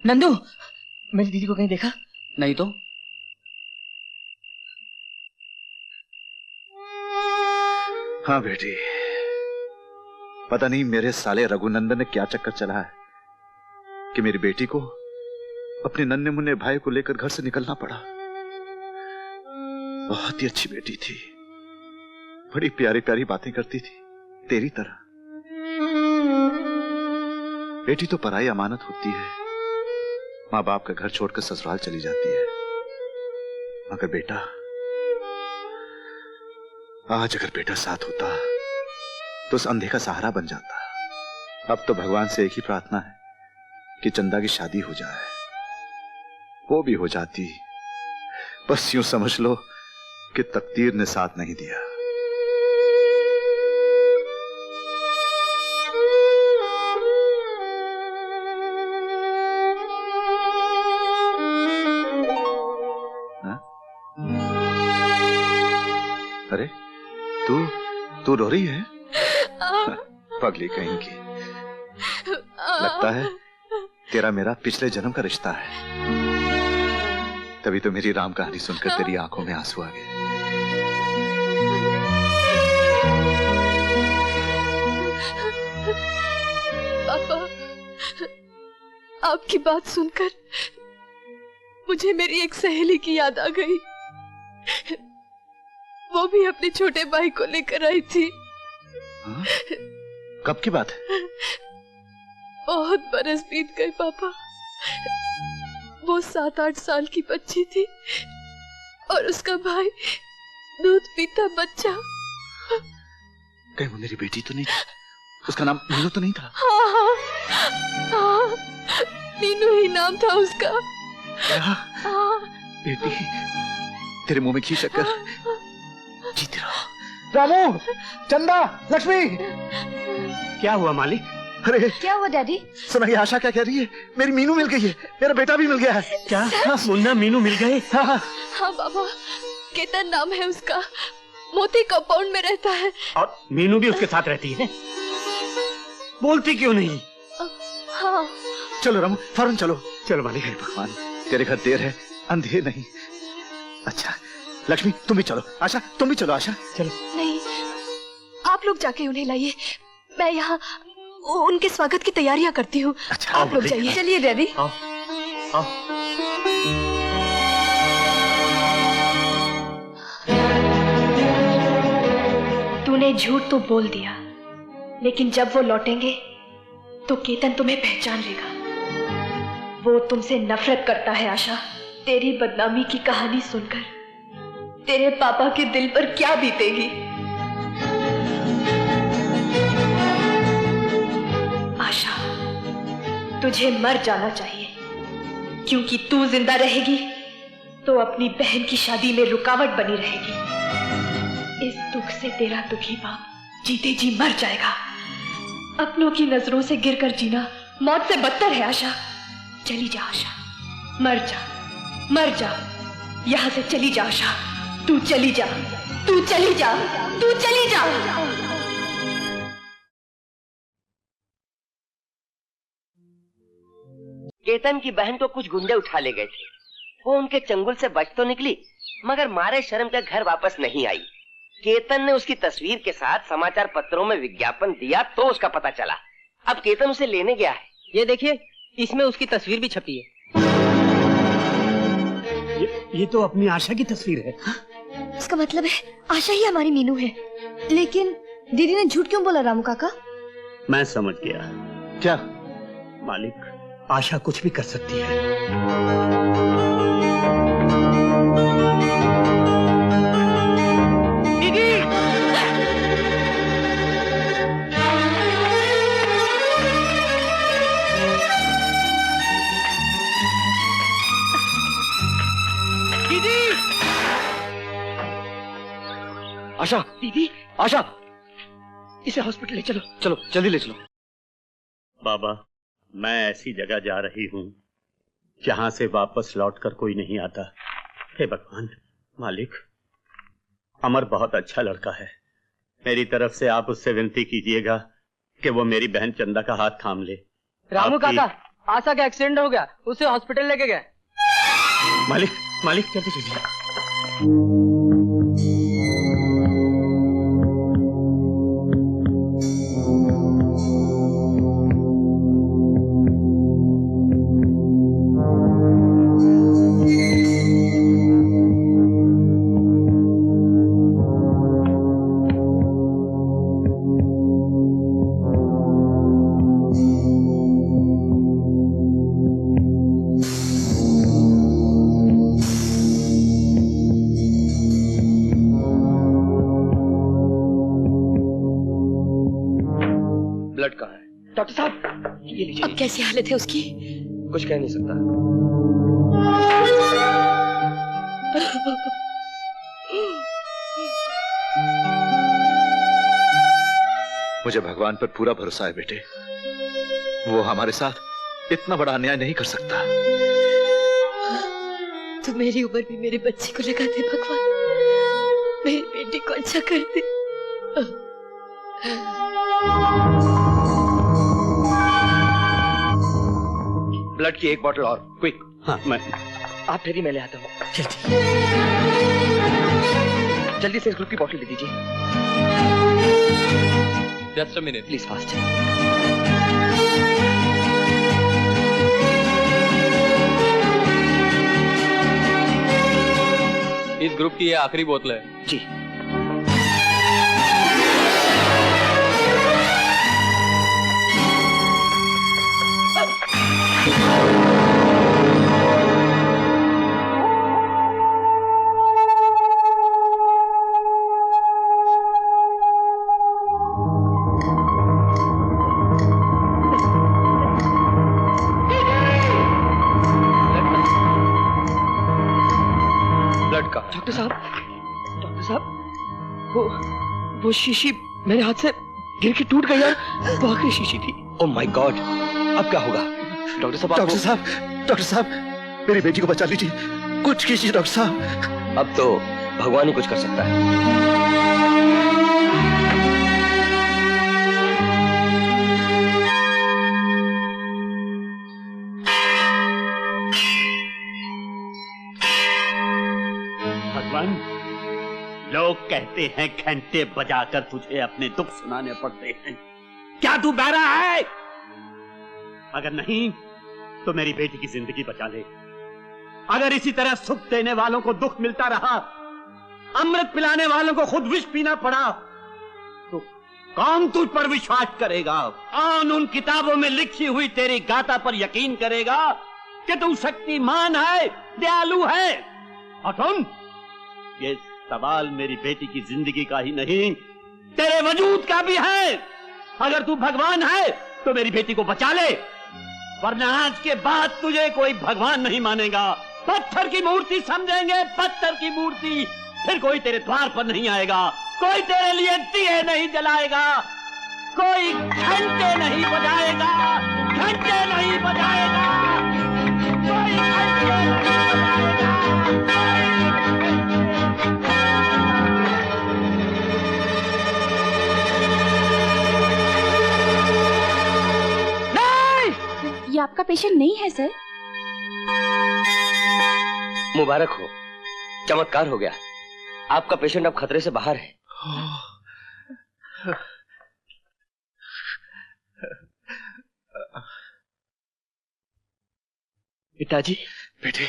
नंदू, मेरी दीदी को कहीं देखा? नहीं तो। हाँ बेटी, पता नहीं मेरे साले रघुनंदन ने क्या चक्कर चला है कि मेरी बेटी को अपने नन्हे मुन्ने भाई को लेकर घर से निकलना पड़ा। बहुत ही अच्छी बेटी थी, बड़ी प्यारी प्यारी बातें करती थी, तेरी तरह। बेटी तो पराई अमानत होती है, माँ बाप का घर छोड़कर ससुराल चली जाती है। मगर बेटा, आज अगर बेटा साथ होता तो उस अंधे का सहारा बन जाता। अब तो भगवान से एक ही प्रार्थना है कि चंदा की शादी हो जाए। वो भी हो जाती, बस यूं समझ लो कि तकदीर ने साथ नहीं दिया। अरे तू रो रही है? पगली कहीं की। लगता है तेरा मेरा पिछले जन्म का रिश्ता है, तभी तो मेरी राम कहानी सुनकर तेरी आंखों में आंसू आ गए। पापा, आपकी बात सुनकर मुझे मेरी एक सहेली की याद आ गई। वो भी अपने छोटे भाई को लेकर आई थी। हाँ? कब की बात है? बहुत बरस बीत गए पापा। वो 7-8 साल की बच्ची थी और उसका भाई दूध पीता बच्चा। कहीं वो मेरी बेटी तो नहीं थी? उसका नाम मीनू तो नहीं था? हाँ, मीनू ही नाम था उसका। बेटी, तेरे मुंह में घी शक्कर जीती रहो। रामू, चंदा, लक्ष्मी। क्या हुआ मालिक? अरे क्या हुआ डैडी? सुना ये आशा क्या कह रही है? मेरी मीनू मिल गई है, मेरा बेटा भी मिल गया है। क्या? मुन्ना मीनू मिल गए? हाँ बाबा, केतन नाम है उसका, मोती कंपाउंड में रहता है। और मीनू भी उसके साथ रहती है? बोलती क्यों नहीं? हाँ। चलो रामू, फौरन चलो। चलो मालिक। भगवान, तेरे घर देर है, अंधेर नहीं। अच्छा लक्ष्मी, तुम भी चलो। आशा, तुम भी चलो। आशा, चलो। नहीं, आप लोग जाके उन्हें लाइए, मैं यहाँ उनके स्वागत की तैयारियां करती हूँ। अच्छा, आप लोग जाइए। चलिए डैडी। आओ, आओ। तूने झूठ तो बोल दिया, लेकिन जब वो लौटेंगे तो केतन तुम्हें पहचान लेगा। वो तुमसे नफरत करता है आशा। तेरी बदनामी की कहानी सुनकर तेरे पापा के दिल पर क्या बीतेगी। आशा, तुझे मर जाना चाहिए, क्योंकि तू जिंदा रहेगी तो अपनी बहन की शादी में रुकावट बनी रहेगी। इस दुख से तेरा दुखी बाप जीते जी मर जाएगा। अपनों की नजरों से गिरकर जीना मौत से बदतर है आशा। चली जा आशा, मर जा, मर जा, यहां से चली जा आशा। तू चली जा, तू चली जा, तू चली जा। केतन की बहन को कुछ गुंडे उठा ले गए थे। वो उनके चंगुल से बच तो निकली, मगर मारे शर्म के घर वापस नहीं आई। केतन ने उसकी तस्वीर के साथ समाचार पत्रों में विज्ञापन दिया तो उसका पता चला। अब केतन उसे लेने गया है। ये देखिए, इसमें उसकी तस्वीर भी छपी है। ये तो अपनी आशा की तस्वीर है। इसका मतलब है आशा ही हमारी मीनू है। लेकिन दीदी ने झूठ क्यों बोला रामू काका? मैं समझ गया। क्या मालिक, आशा कुछ भी कर सकती है। दीदी, दीदी, आशा, दीदी, आशा, इसे हॉस्पिटल ले चलो। चलो जल्दी ले चलो। बाबा, मैं ऐसी जगह जा रही हूँ जहां से वापस लौटकर कोई नहीं आता। हे भगवान, मालिक, अमर बहुत अच्छा लड़का है। मेरी तरफ से आप उससे विनती कीजिएगा कि वो मेरी बहन चंदा का हाथ थाम ले। रामू काका, आशा का एक्सीडेंट हो गया, उसे हॉस्पिटल लेके गए। मालिक मालिक जल्दी जल्दी। ब्लड कहाँ है? डॉक्टर साहब ये लीजिए। अब कैसी हालत है उसकी? कुछ कह नहीं सकता। मुझे भगवान पर पूरा भरोसा है बेटे, वो हमारे साथ इतना बड़ा अन्याय नहीं कर सकता। तो मेरी उम्र भी मेरे बच्चे को लगा दे भगवान, मेरी बेटी को अच्छा कर दे। ब्लड की एक बोतल और, क्विक। हाँ मैं आप ठहरिए, मैं ले आता हूँ। जल्दी से इस ग्रुप की बोतल दे दीजिए। Just a minute please, fast. इस ग्रुप की ये आखिरी बोतल है। जी। डॉक्टर साहब, वो शीशी मेरे हाथ से गिर के टूट गई और वो आखिरी शीशी थी। ओह माय गॉड, अब क्या होगा? डॉक्टर साहब, मेरी बेटी को बचा लीजिए, कुछ कीजिए डॉक्टर साहब। अब तो भगवान ही कुछ कर सकता है। भगवान, लोग कहते हैं घंटे बजाकर तुझे अपने दुख सुनाने पड़ते हैं। क्या तू बहरा है? अगर नहीं तो मेरी बेटी की जिंदगी बचा ले। अगर इसी तरह सुख देने वालों को दुख मिलता रहा, अमृत पिलाने वालों को खुद विष पीना पड़ा, तो कौन तुझ पर विश्वास करेगा? कौन उन किताबों में लिखी हुई तेरी गाथा पर यकीन करेगा कि तू शक्तिमान है, दयालु है? और तुम, ये सवाल मेरी बेटी की जिंदगी का ही नहीं, तेरे वजूद का भी है। अगर तू भगवान है तो मेरी बेटी को बचा ले, वरना आज के बाद तुझे कोई भगवान नहीं मानेगा। पत्थर की मूर्ति समझेंगे, पत्थर की मूर्ति। फिर कोई तेरे द्वार पर नहीं आएगा, कोई तेरे लिए दिए नहीं जलाएगा, कोई घंटे नहीं बजाएगा, घंटे नहीं बजाएगा, कोई घंटे नहीं बजाएगा। ये आपका पेशेंट नहीं है सर। मुबारक हो, चमत्कार हो गया। आपका पेशेंट अब खतरे से बाहर है। पिताजी। बेटे,